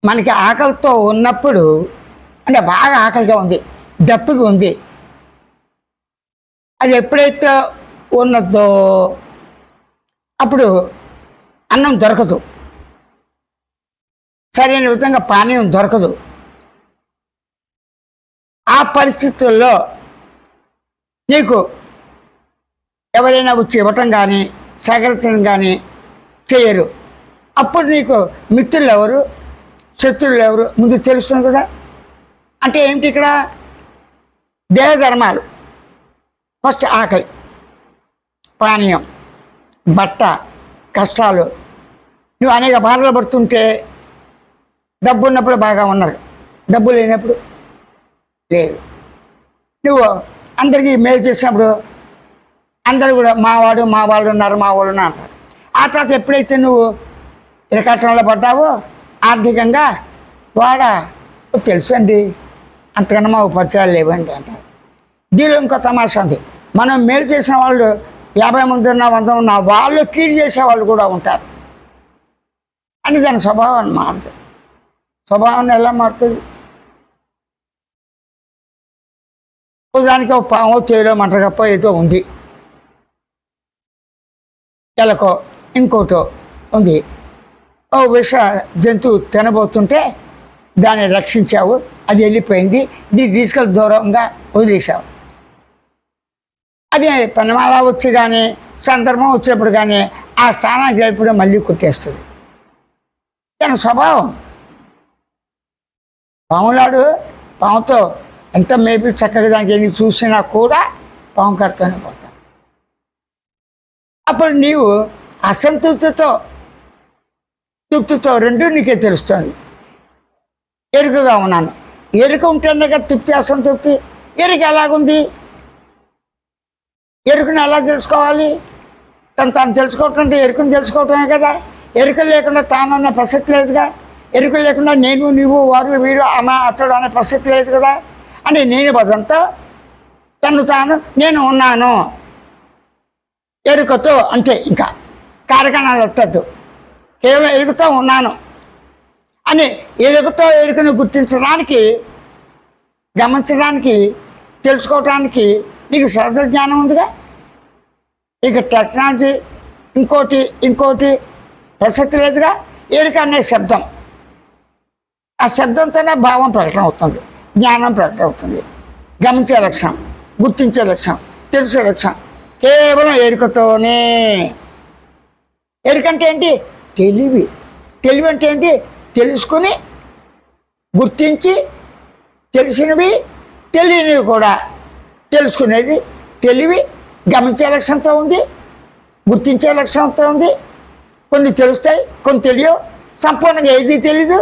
మనకి ఆకలితో ఉన్నప్పుడు, అంటే బాగా ఆకలిగా ఉంది, దప్పిగా ఉంది, అది ఎప్పుడైతే ఉన్నదో అప్పుడు అన్నం దొరకదు, సరైన విధంగా పానీయం దొరకదు. ఆ పరిస్థితుల్లో నీకు ఎవరైనా వచ్చి ఇవ్వటం కానీ సహకరించడం కానీ చేయరు. అప్పుడు నీకు మిత్రులు ఎవరు, శత్రువులు ఎవరు ముందు తెలుస్తుంది కదా. అంటే ఏమిటి ఇక్కడ? దేహధర్మాలు. ఫస్ట్ ఆకలి, పానీయం, బట్ట, కష్టాలు. నువ్వు అనేక బాధలు పడుతుంటే డబ్బు ఉన్నప్పుడు బాగా ఉన్నారు, డబ్బు లేనప్పుడు లేదు. నువ్వు అందరికీ మేలు చేసినప్పుడు అందరూ కూడా మా వాళ్ళు ఉన్నారు, మా వాళ్ళు ఉన్నారు. ఆ తర్వాత ఎప్పుడైతే నువ్వు ఇరకట్టంలో పడ్డావో ఆర్థికంగా, తెలుసు అండి అంతకన్నా మా పరిచయాలు లేవండి అంటారు. దీనిలో ఇంకో తమాషా ఉంది. మనం మేలు చేసిన వాళ్ళు 50 మంది ఉన్నా 100 ఉన్నా వాళ్ళు కీడు చేసేవాళ్ళు కూడా ఉంటారు. అంటే దాని స్వభావాన్ని మారుతుంది. స్వభావాన్ని ఎలా మారుతుంది? దానికి ఒక పాము తేలో మంటగప్ప ఏదో ఉంది, ఎలకో ఇంకోటో ఉంది. ఓ విష జంతువు తినబోతుంటే దాన్ని రక్షించావు, అది వెళ్ళిపోయింది, దీన్ని తీసుకెళ్ళి దూరంగా వదిలేసావు. అది పనిమాల వచ్చి కానీ సందర్భం వచ్చినప్పుడు కానీ ఆ స్థానానికి వెళ్ళిపోయి మళ్ళీ కుట్టేస్తుంది. దాని స్వభావం. పాములాడు పాముతో ఎంత మేపి చక్కగా దానికి ఎన్ని చూసినా కూడా పాము కడుతూనే పోతాడు. అప్పుడు నీవు అసంతృప్తితో తృప్తితో రెండు నీకే తెలుస్తుంది. ఎరుకగా ఉన్నాను, ఎరుక ఉంటేనే కదా తృప్తి అసంతృప్తి. ఎరుక ఎలాగుంది? ఎరుకను ఎలా తెలుసుకోవాలి? తాను తెలుసుకోవటం అంటే ఎరుకను తెలుసుకోవటమే కదా. ఎరుక లేకుండా తానన్న ప్రసక్తి లేదుగా. ఎరుక లేకుండా నేను, నీవు, వారు, వీరు, ఆమె, అతడు అనే ప్రసక్తి లేదు కదా. అంటే నేను బదంతా తాను నేను ఉన్నాను ఎరుకతో, అంతే. ఇంకా కారకణాలు ఎత్తద్దు, కేవలం ఎరుకతో ఉన్నాను అని. ఎరుకను గుర్తించడానికి, గమనించడానికి, తెలుసుకోవటానికి నీకు సహజ జ్ఞానం ఉందిగా. ఇక టెక్నాలజీ ఇంకోటి ప్రసక్తి లేదుగా. ఎరుక అనే శబ్దం, ఆ శబ్దంతోనే భావం ప్రకటన అవుతుంది, జ్ఞానం ప్రకటన అవుతుంది. గమనించే లక్ష్యం, గుర్తించే లక్ష్యం, తెలిసే లక్ష్యం కేవలం ఎరుకతోనే. ఎరుక అంటే ఏంటి? తెలివి. తెలివి అంటే ఏంటి? తెలుసుకుని, గుర్తించి, తెలిసినవి తెలియనివి కూడా తెలుసుకునేది తెలివి. గమనించే లక్ష్యంతో ఉంది, గుర్తించే లక్ష్యంతో ఉంది. కొన్ని తెలుస్తాయి, కొన్ని తెలియవు. సంపూర్ణంగా ఏది తెలీదు.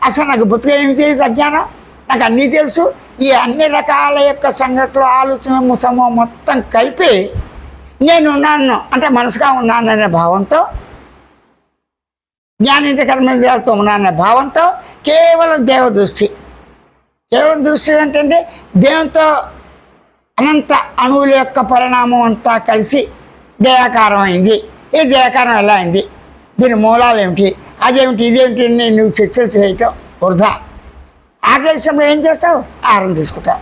అసలు నాకు బతుకు ఏమి తెలియదు, అజ్ఞానం. నాకు అన్నీ తెలుసు. ఈ అన్ని రకాల యొక్క సంఘటనలు, ఆలోచనలు సమూహం మొత్తం కలిపి నేను ఉన్నాను అంటే మనసుగా ఉన్నాననే భావంతో, జ్ఞానేంద్రియ కర్మేంద్రియాలతో ఉన్నాననే భావంతో కేవలం దేవదృష్టి. కేవలం దృష్టి ఏంటంటే దేవునితో అనంత అణువుల యొక్క పరిణామం అంతా కలిసి దేహాకారం అయింది. ఈ దేహాకారం ఎలా అయింది, దీని మూలాలు ఏమిటి, అదేమిటి, ఇదేమిటి నువ్వు చర్చలు చేయటం వృధా. ఆకలిసినప్పుడు ఏం చేస్తావు? ఆహారం తీసుకుంటావు.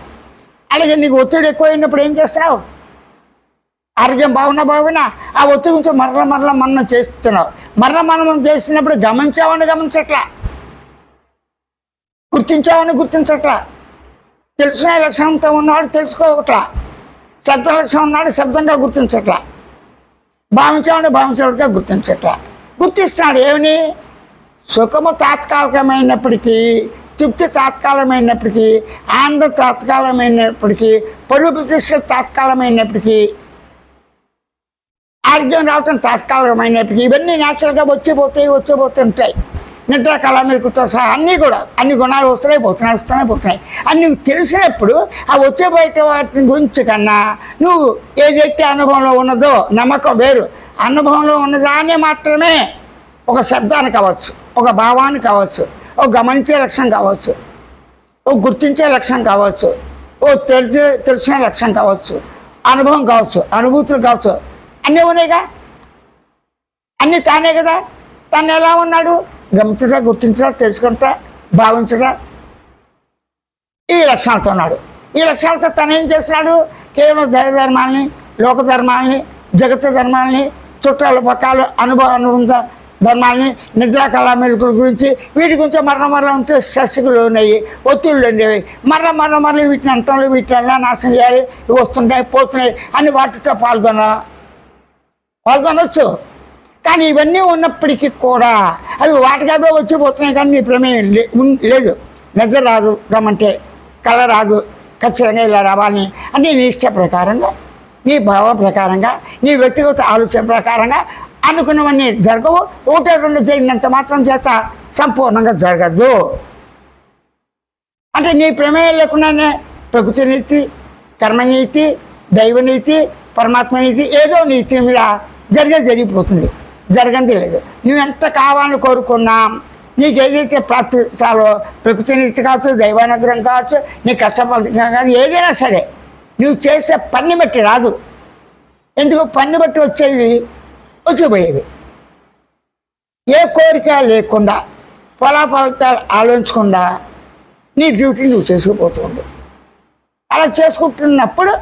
అలాగే నీకు ఒత్తిడి ఎక్కువైనప్పుడు ఏం చేస్తున్నావు? ఆరోగ్యం బాగున్నా ఆ ఒత్తిడి గురించి మరల మనం చేస్తున్నావు. మనం చేసినప్పుడు గమనించట్లా, గుర్తించట్లా. తెలుసుకునే లక్షణంతో ఉన్నవాడు తెలుసుకోవట్లా, శబ్ద లక్షణం ఉన్నాడు శబ్దంగా గుర్తించట్లా, భావించేవాడిగా గుర్తించట్లా. గుర్తిస్తున్నాడు ఏమని? సుఖము తాత్కాలికమైనప్పటికీ, తృప్తి తాత్కాలమైనప్పటికీ, ఆనంద తాత్కాలమైనప్పటికీ, పరువు ప్రతిష్ట తాత్కాలమైనప్పటికీ, ఆరోగ్యం రావటం తాత్కాలికమైనప్పటికీ, ఇవన్నీ న్యాచురల్గా వచ్చిపోతుంటాయి. నిద్ర కళామికుతో సహా అన్ని గుణాలు వస్తున్నాయి. అని నువ్వు తెలిసినప్పుడు ఆ వచ్చే బయట వాటి గురించి కన్నా నువ్వు ఏదైతే అనుభవంలో ఉన్నదో నమ్మకం వేరు. అనుభవంలో ఉన్నదాన్ని మాత్రమే ఒక శబ్దాన్ని కావచ్చు, ఒక భావాన్ని కావచ్చు, ఒక గమనించే లక్ష్యం కావచ్చు, ఒక గుర్తించే లక్ష్యం కావచ్చు, ఓ తెలిసిన లక్ష్యం కావచ్చు, అనుభవం కావచ్చు, అనుభూతులు కావచ్చు, అన్నీ ఉన్నాయిగా. అన్నీ తానే కదా. తను ఎలా ఉన్నాడు? గమనించడా, గుర్తించడా, తెలుసుకుంటా, భావించగా ఈ లక్షణాలతో ఉన్నాడు. ఈ లక్షణాలతో తను ఏం చేస్తున్నాడు? కేవలం దైవ ధర్మాలని, లోక ధర్మాలని, జగత్ ధర్మాలని, చుట్టాలు పక్కాలు అనుబంధ ధర్మాలని, నిద్రాకళ మెలుకుల గురించి, వీటి గురించి మరణ ఉంటే శస్సులు ఉన్నాయి, ఒత్తిళ్ళు ఉండేవి. మరణ వీటిని అంటంలో వీటిని ఎలా నాశనం చేయాలి, ఇవి వస్తున్నాయి పోతున్నాయి అని వాటితో పాల్గొనవచ్చు. కానీ ఇవన్నీ ఉన్నప్పటికీ కూడా అవి వాటికవే వచ్చిపోతున్నాయి. కానీ నీ ప్రమేయం లేదు. నిద్ర రాదు రమ్మంటే, కళ రాదు ఖచ్చితంగా ఇలా రావాలని అంటే నీ ఇష్ట ప్రకారంగా, నీ భావం ప్రకారంగా, నీ వ్యక్తిగత ఆలోచన ప్రకారంగా అనుకున్నవన్నీ జరగవు. ఒకటో రెండు జరిగినంత మాత్రం చేత సంపూర్ణంగా జరగదు. అంటే నీ ప్రమేయం లేకుండానే ప్రకృతి నీతి, కర్మనీతి, దైవనీతి, పరమాత్మ నీతి, ఏదో నీతి మీద జరిగిపోతుంది. జరగంది లేదు. నువ్వు ఎంత కావాలని కోరుకున్నా, నీకు ఏదైతే ప్రాప్తించాలో, ప్రకృతి నీతి కావచ్చు, దైవానుగ్రహం కావచ్చు, నీ కష్టపడి కాదు, ఏదైనా సరే నువ్వు చేసే పని బట్టి రాదు. ఎందుకు? పని బట్టి వచ్చేవి వచ్చిపోయేవి. ఏ కోరిక లేకుండా, ఫలాఫలితాలు ఆలోచించకుండా నీ డ్యూటీ నువ్వు చేసుకుపోతుంది. అలా చేసుకుంటున్నప్పుడు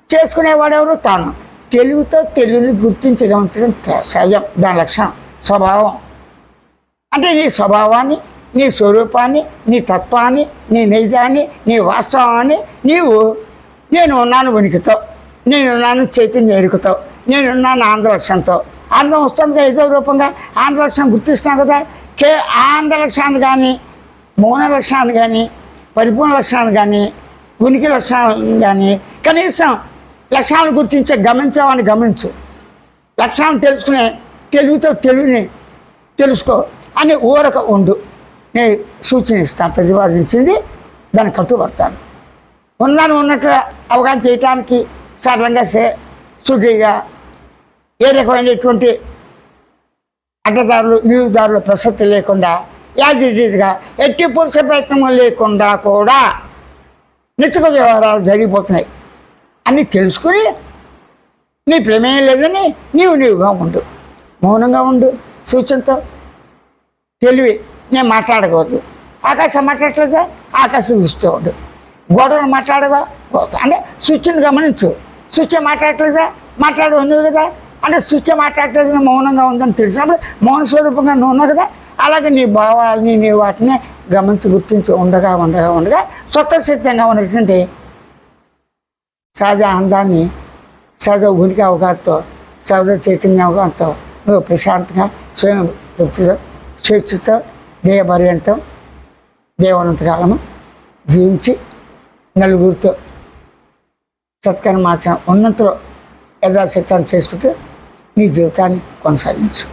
చేసుకునేవాడెవరు? తాను. తెలివితో తెలివిని గుర్తించి గమనించడం సహజం, దాని లక్షణం, స్వభావం. అంటే నీ స్వభావాన్ని, నీ స్వరూపాన్ని, నీ తత్వాన్ని, నీ నిజాన్ని, నీ వాస్తవాన్ని నీవు నేను ఉన్నాను ఉనికితో, నేనున్నాను చైతన్య ఎరుకుతో, నేనున్నాను ఆంధ్ర లక్ష్యంతో. ఆంధ్రం వస్తుంది కదా ఏదో రూపంగా, ఆంధ్ర లక్ష్యం గుర్తిస్తున్నాం కదా. ఆంధ్ర లక్ష్యాన్ని కానీ, మౌన లక్ష్యాన్ని కానీ, పరిపూర్ణ లక్ష్యాన్ని కానీ, ఉనికి లక్ష్యాన్ని కానీ, కనీసం లక్ష్యాలను గుర్తించే గమనించేవాడిని గమనించు. లక్ష్యాన్ని తెలుసుకునే తెలివితో తెలివిని తెలుసుకో అని ఊరక ఉండు. నేను సూచన ఇస్తాను, ప్రతిపాదించింది దాన్ని కట్టుబడతాను. ఉన్నదాన్ని ఉన్నట్టుగా అవగాహన చేయటానికి సరళంగా శుద్ధిగా ఏ రకమైనటువంటి అడ్డదారులు నిలువుదారులు ప్రసక్తి లేకుండా యాజిటీస్గా ఎట్టి పురుష ప్రయత్నం లేకుండా కూడా నిత్యక వ్యవహారాలు జరిగిపోతున్నాయి అని తెలుసుకుని నీ ప్రమేయం లేదని నీవుగా ఉండు, మౌనంగా ఉండు. సూచనతో తెలివి. నేను మాట్లాడకూడదు, ఆకాశం మాట్లాడలేదా, ఆకాశం దృష్టితో ఉండు. గోడలు మాట్లాడవా, అంటే సూచన గమనించు. సూచన మాట్లాడలేదా, మాట్లాడు ఉన్నావు కదా, అంటే సూచన మాట్లాడలేదు మౌనంగా ఉందని తెలిసినప్పుడు మౌన స్వరూపంగా నువ్వు ఉన్నావు కదా. అలాగే నీ భావాలని, నీ వాటిని గమనించి గుర్తించి ఉండగా స్వతసిద్ధంగా ఉన్నటువంటి సహజ ఆనందాన్ని, సహజ ఉనికి అవగాహనతో, సహజ చైతన్య అవగాహనతో నువ్వు ప్రశాంతంగా స్వయం తృప్తితో, స్వేచ్ఛతో, దేహపర్యంతం దేవనంతకాలము జీవించి నలుగురితో సత్కర్మాచరణ ఉన్నంతలో యథాశక్తాన్ని చేసుకుంటూ నీ జీవితాన్ని కొనసాగించు.